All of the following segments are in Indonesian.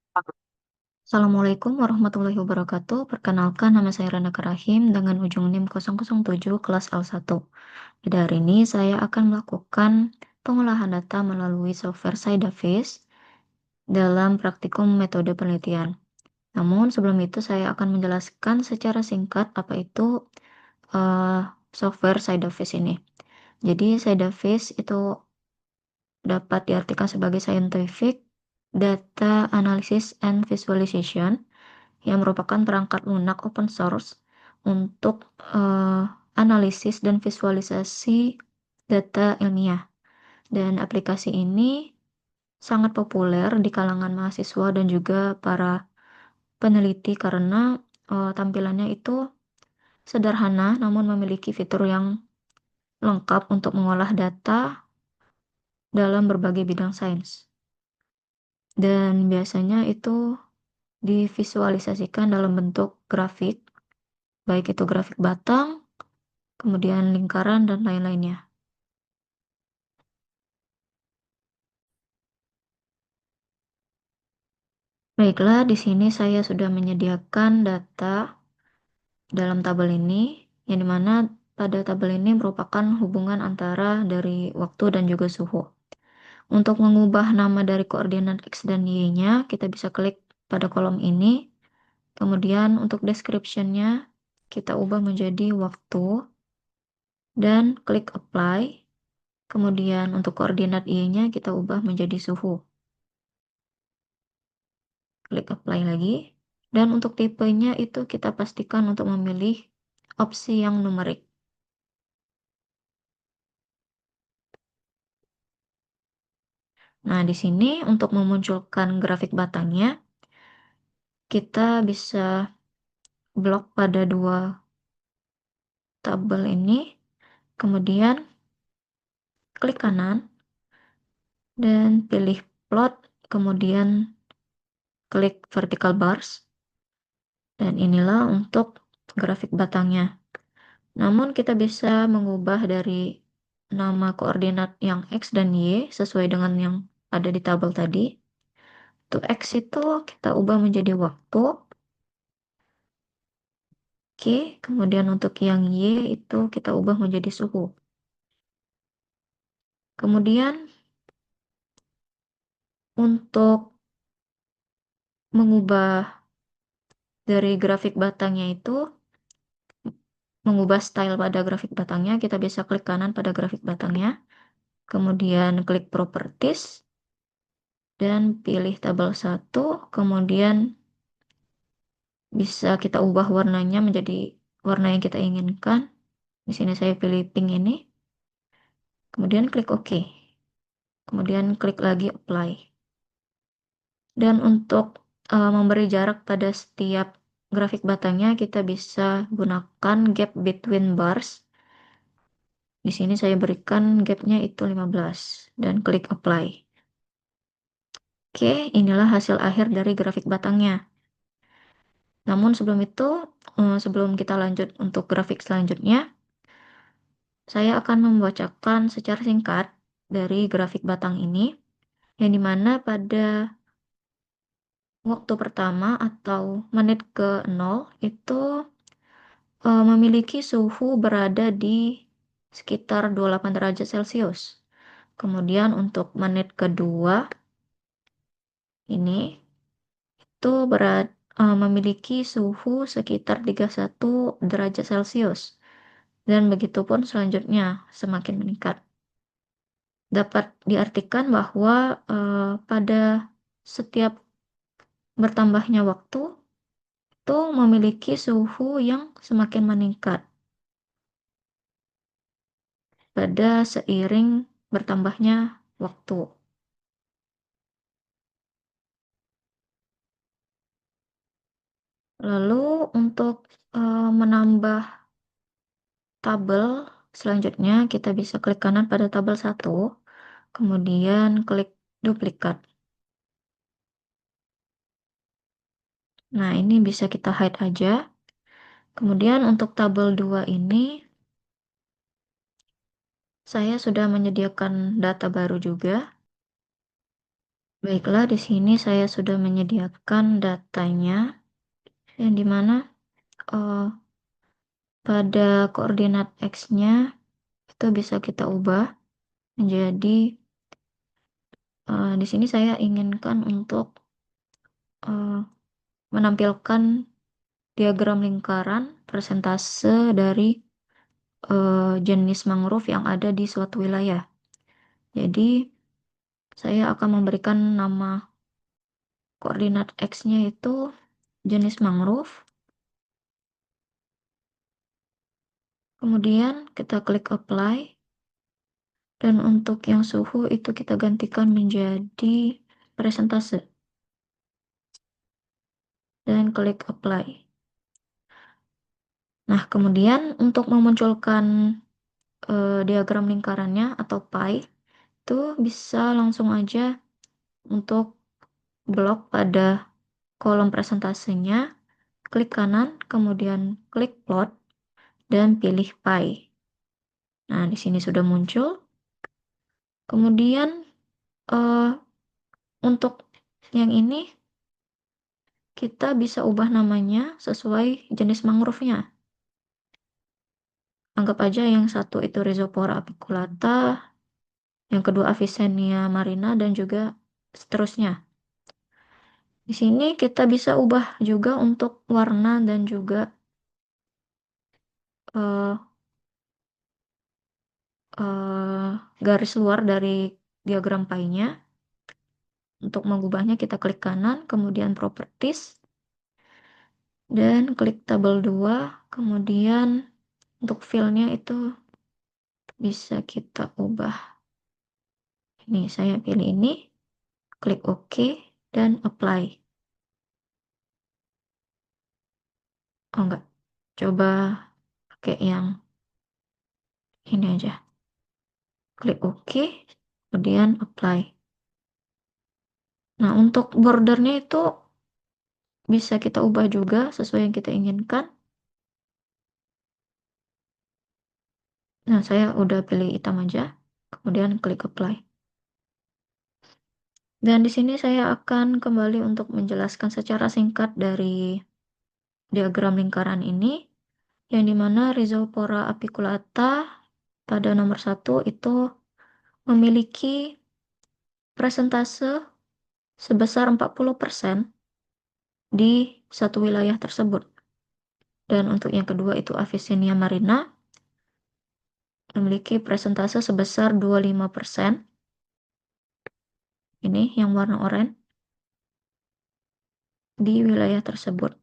Assalamualaikum warahmatullahi wabarakatuh. Perkenalkan, nama saya Rana Karahim dengan ujung NIM 007 kelas L1. Pada hari ini saya akan melakukan pengolahan data melalui software Sydavis dalam praktikum metode penelitian. Namun sebelum itu saya akan menjelaskan secara singkat apa itu software Sydavis ini. Jadi Sydavis itu dapat diartikan sebagai Scientific Data Analysis and Visualization yang merupakan perangkat lunak open source untuk analisis dan visualisasi data ilmiah. Dan aplikasi ini sangat populer di kalangan mahasiswa dan juga para peneliti karena tampilannya itu sederhana namun memiliki fitur yang lengkap untuk mengolah data dalam berbagai bidang sains. Dan biasanya itu divisualisasikan dalam bentuk grafik, baik itu grafik batang, kemudian lingkaran, dan lain-lainnya. Baiklah, di sini saya sudah menyediakan data dalam tabel ini, yang dimana pada tabel ini merupakan hubungan antara dari waktu dan juga suhu. Untuk mengubah nama dari koordinat X dan Y-nya, kita bisa klik pada kolom ini. Kemudian untuk description-nya, kita ubah menjadi waktu, dan klik apply. Kemudian untuk koordinat Y-nya, kita ubah menjadi suhu. Klik apply lagi. Dan untuk tipenya itu kita pastikan untuk memilih opsi yang numerik. Nah, di sini untuk memunculkan grafik batangnya, kita bisa blok pada dua tabel ini, kemudian klik kanan, dan pilih plot, kemudian klik vertical bars, dan inilah untuk grafik batangnya. Namun kita bisa mengubah dari nama koordinat yang X dan Y sesuai dengan yang ada di tabel tadi. Untuk X itu kita ubah menjadi waktu. Oke, kemudian untuk yang Y itu kita ubah menjadi suhu. Kemudian untuk mengubah dari grafik batangnya itu, mengubah style pada grafik batangnya, kita bisa klik kanan pada grafik batangnya, kemudian klik properties, dan pilih tabel 1, kemudian bisa kita ubah warnanya menjadi warna yang kita inginkan. Di sini saya pilih pink ini, kemudian klik OK. Kemudian klik lagi apply. Dan untuk memberi jarak pada setiap grafik batangnya, kita bisa gunakan gap between bars. Di sini saya berikan gapnya itu 15 dan klik apply. Oke, inilah hasil akhir dari grafik batangnya. Namun sebelum itu, sebelum kita lanjut untuk grafik selanjutnya, saya akan membacakan secara singkat dari grafik batang ini, yang dimana pada waktu pertama atau menit ke 0 itu memiliki suhu berada di sekitar 28 derajat Celcius. Kemudian untuk menit kedua ini itu memiliki suhu sekitar 31 derajat Celcius. Dan begitupun selanjutnya semakin meningkat. Dapat diartikan bahwa pada setiap bertambahnya waktu itu memiliki suhu yang semakin meningkat pada seiring bertambahnya waktu. Lalu untuk menambah tabel selanjutnya, kita bisa klik kanan pada tabel 1, kemudian klik duplikat. Nah, ini bisa kita hide aja. Kemudian untuk tabel 2 ini, saya sudah menyediakan data baru juga. Baiklah, di sini saya sudah menyediakan datanya, yang dimana pada koordinat X-nya itu bisa kita ubah menjadi, di sini saya inginkan untuk eh, menampilkan diagram lingkaran persentase dari jenis mangrove yang ada di suatu wilayah. Jadi, saya akan memberikan nama koordinat X-nya itu jenis mangrove. Kemudian kita klik apply. Dan untuk yang suhu itu kita gantikan menjadi presentase. Dan klik apply. Nah, kemudian untuk memunculkan diagram lingkarannya atau pie, itu bisa langsung aja untuk blok pada kolom presentasenya, klik kanan, kemudian klik plot, dan pilih pie. Nah, di sini sudah muncul. Kemudian eh, untuk yang ini kita bisa ubah namanya sesuai jenis mangrove-nya. Anggap aja yang satu itu Rhizopora apiculata, yang kedua Avicennia marina, dan juga seterusnya. Di sini kita bisa ubah juga untuk warna dan juga eh, eh, garis luar dari diagram pie-nya. Untuk mengubahnya kita klik kanan, kemudian properties, dan klik tabel 2, kemudian untuk fill-nya itu bisa kita ubah. Ini saya pilih ini, klik OK, dan apply. Oh enggak, coba pakai yang ini aja. Klik OK, kemudian apply. Nah, untuk bordernya itu bisa kita ubah juga sesuai yang kita inginkan. Nah, saya udah pilih hitam aja, kemudian klik apply. Dan di sini saya akan kembali untuk menjelaskan secara singkat dari diagram lingkaran ini, yang dimana Rhizopora apiculata pada nomor 1 itu memiliki presentase sebesar 40% di satu wilayah tersebut. Dan untuk yang kedua itu Avicennia marina memiliki presentase sebesar 25%. Ini yang warna oranye di wilayah tersebut.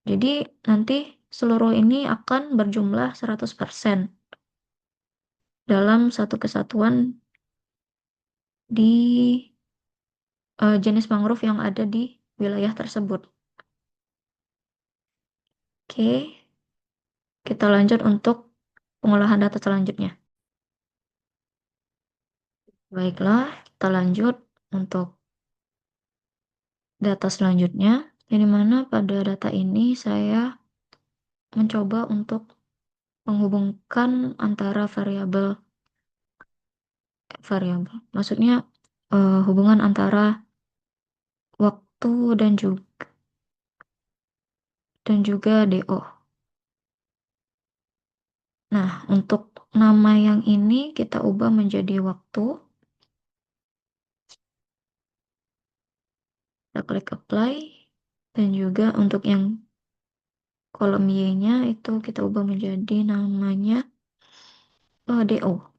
Jadi nanti seluruh ini akan berjumlah 100% dalam satu kesatuan di jenis mangrove yang ada di wilayah tersebut. Oke, kita lanjut untuk pengolahan data selanjutnya. Baiklah, kita lanjut untuk data selanjutnya, yang mana pada data ini saya mencoba untuk menghubungkan antara variabel, maksudnya hubungan antara waktu dan juga DO. Nah, untuk nama yang ini kita ubah menjadi waktu. Kita klik apply. Dan juga untuk yang kolom Y-nya itu kita ubah menjadi namanya DO.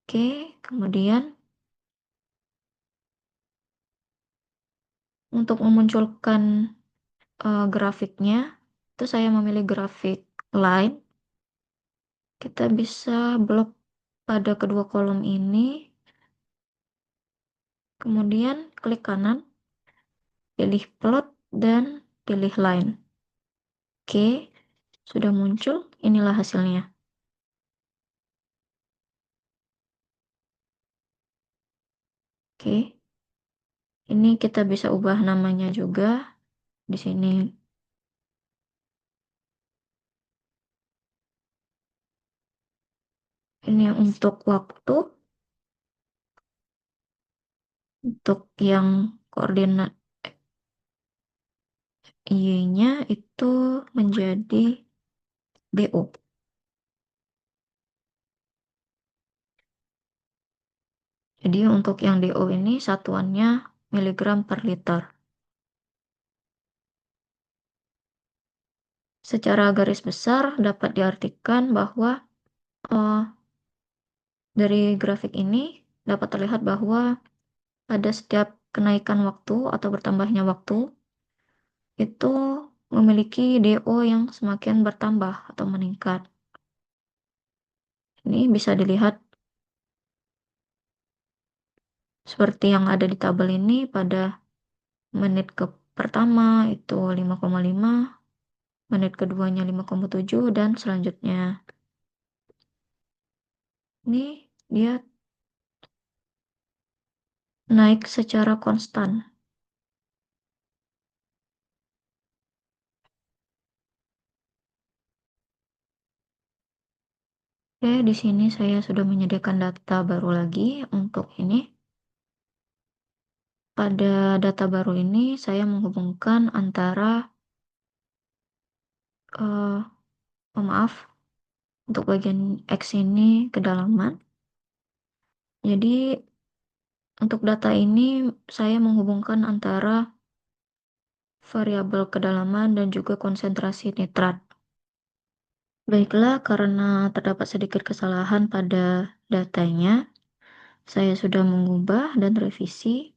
Oke, kemudian untuk memunculkan grafiknya, itu saya memilih grafik line. Kita bisa blok pada kedua kolom ini, kemudian klik kanan, pilih plot, dan pilih line. Oke, sudah muncul, inilah hasilnya. Oke, ini kita bisa ubah namanya juga di sini. Ini untuk waktu. Untuk yang koordinat Y-nya itu menjadi DO. Jadi untuk yang DO ini satuannya miligram per liter. Secara garis besar dapat diartikan bahwa eh, dari grafik ini dapat terlihat bahwa pada setiap kenaikan waktu atau bertambahnya waktu itu memiliki DO yang semakin bertambah atau meningkat. Ini bisa dilihat seperti yang ada di tabel ini pada menit ke pertama itu 5,5, menit keduanya 5,7 dan selanjutnya. Ini dia naik secara konstan. Oke, di sini saya sudah menyediakan data baru lagi untuk ini. Pada data baru ini saya menghubungkan antara maaf, untuk bagian X ini kedalaman. Jadi untuk data ini saya menghubungkan antara variabel kedalaman dan juga konsentrasi nitrat. Baiklah, karena terdapat sedikit kesalahan pada datanya, saya sudah mengubah dan revisi.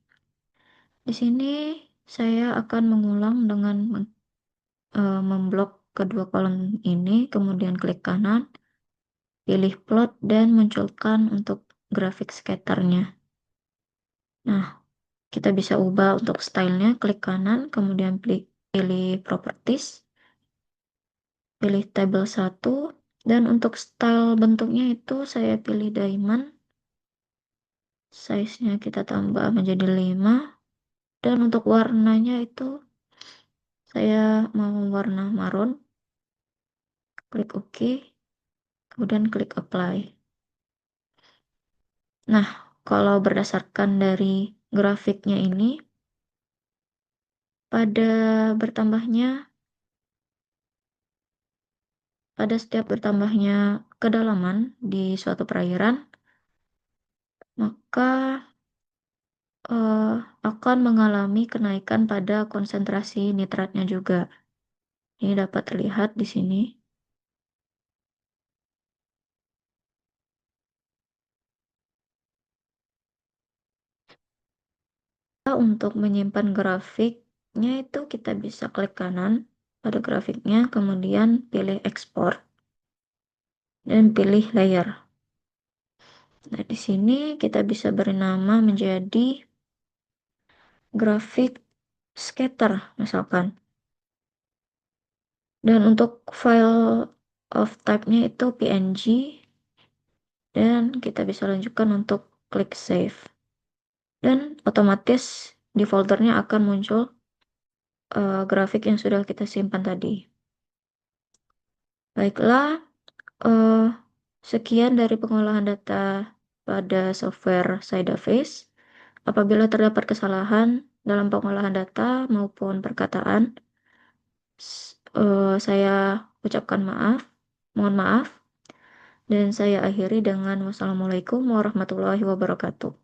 Di sini saya akan mengulang dengan memblok kedua kolom ini, kemudian klik kanan, pilih plot dan munculkan untuk grafik skaternya. Nah, kita bisa ubah untuk stylenya, klik kanan, kemudian pilih properties, pilih tabel 1, dan untuk style bentuknya itu saya pilih diamond, size-nya kita tambah menjadi 5, dan untuk warnanya itu saya mau warna marun, klik OK, kemudian klik apply. Nah, kalau berdasarkan dari grafiknya ini, pada bertambahnya, pada setiap bertambahnya kedalaman di suatu perairan, maka akan mengalami kenaikan pada konsentrasi nitratnya juga. Ini dapat terlihat di sini. Untuk menyimpan grafiknya itu kita bisa klik kanan pada grafiknya, kemudian pilih export dan pilih layer. Nah, di sini kita bisa beri nama menjadi grafik scatter misalkan. Dan untuk file of type-nya itu PNG dan kita bisa lanjutkan untuk klik save. Dan otomatis di foldernya akan muncul grafik yang sudah kita simpan tadi. Baiklah, eh, sekian dari pengolahan data pada software Sydaface. Apabila terdapat kesalahan dalam pengolahan data maupun perkataan, saya ucapkan maaf, mohon maaf, dan saya akhiri dengan wassalamualaikum warahmatullahi wabarakatuh.